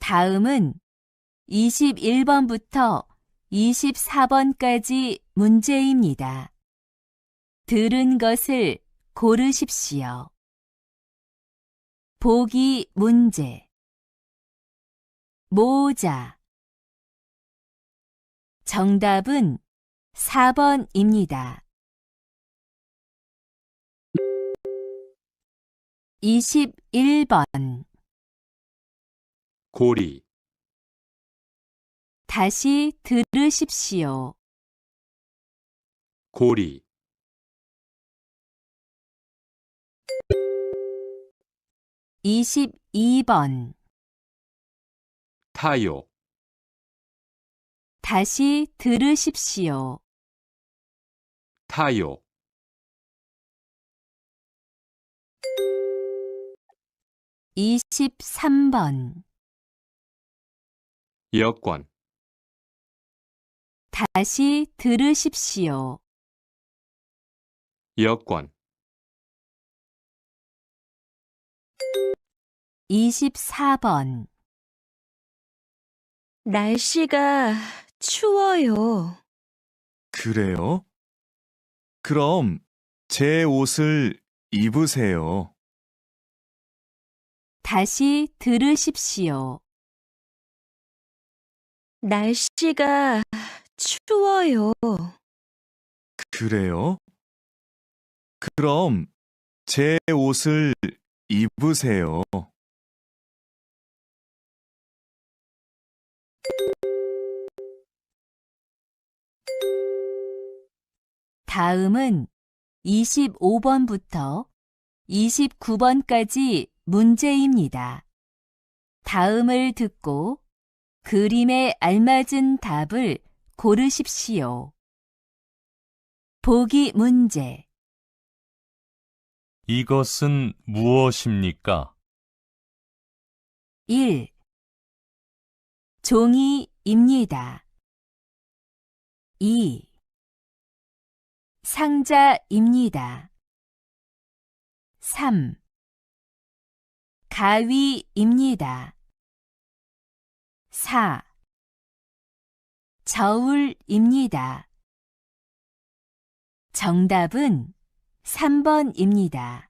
다음은 21번부터 24번까지 문제입니다. 들은 것을 고르십시오. 보기 문제. 모자. 정답은 4번입니다. 21번. 고리, 다시 들으십시오. 고리, 22번. 타요, 다시 들으십시오. 타요, 23번. 여권, 다시 들으십시오. 여권, 24번. 날씨가 추워요. 그래요? 그럼 제 옷을 입으세요. 다시 들으십시오. 날씨가 추워요. 그래요? 그럼 제 옷을 입으세요. 다음은 25번부터 29번까지 문제입니다. 다음을 듣고 그림에 알맞은 답을 고르십시오. 보기 문제. 이것은 무엇입니까? 1. 종이입니다. 2. 상자입니다. 3. 가위입니다. 4. 저울입니다. 정답은 3번입니다.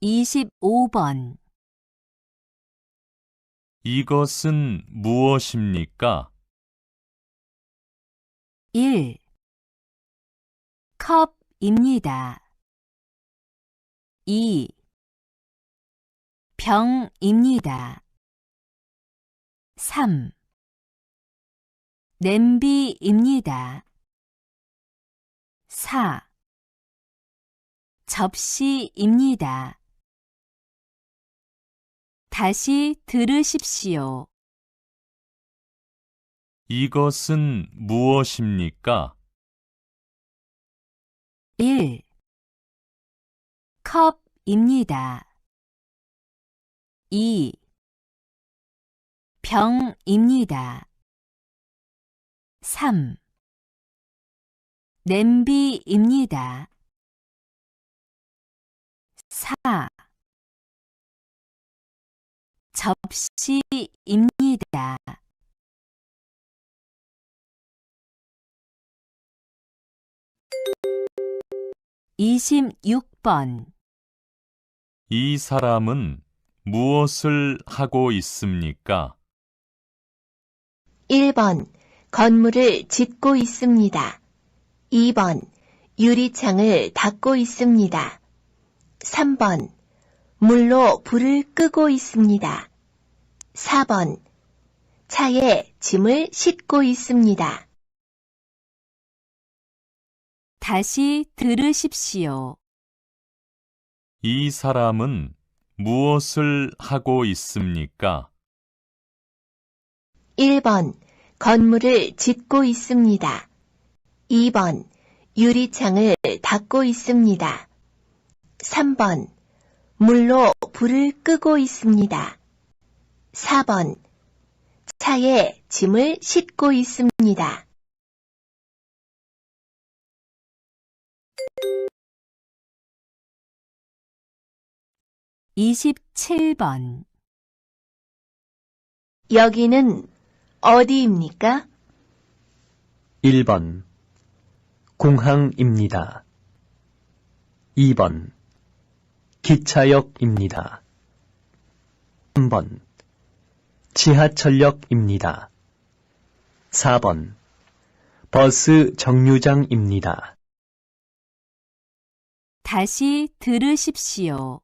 25번. 이것은 무엇입니까? 1. 컵입니다. 2. 병입니다. 3. 냄비입니다. 4. 접시입니다. 다시 들으십시오. 이것은 무엇입니까? 1. 컵입니다. 2. 병입니다. 3. 냄비입니다. 4. 접시입니다. 26번. 이 사람은 무엇을 하고 있습니까? 1번 건물을 짓고 있습니다. 2번 유리창을 닦고 있습니다. 3번 물로 불을 끄고 있습니다. 4번 차에 짐을 싣고 있습니다. 다시 들으십시오. 이 사람은 무엇을 하고 있습니까? 1번 건물을 짓고 있습니다. 2번 유리창을 닦고 있습니다. 3번 물로 불을 끄고 있습니다. 4번 차에 짐을 싣고 있습니다. 27번. 여기는 어디입니까? 1번 공항입니다. 2번 기차역입니다. 3번 지하철역입니다. 4번 버스 정류장입니다. 다시 들으십시오.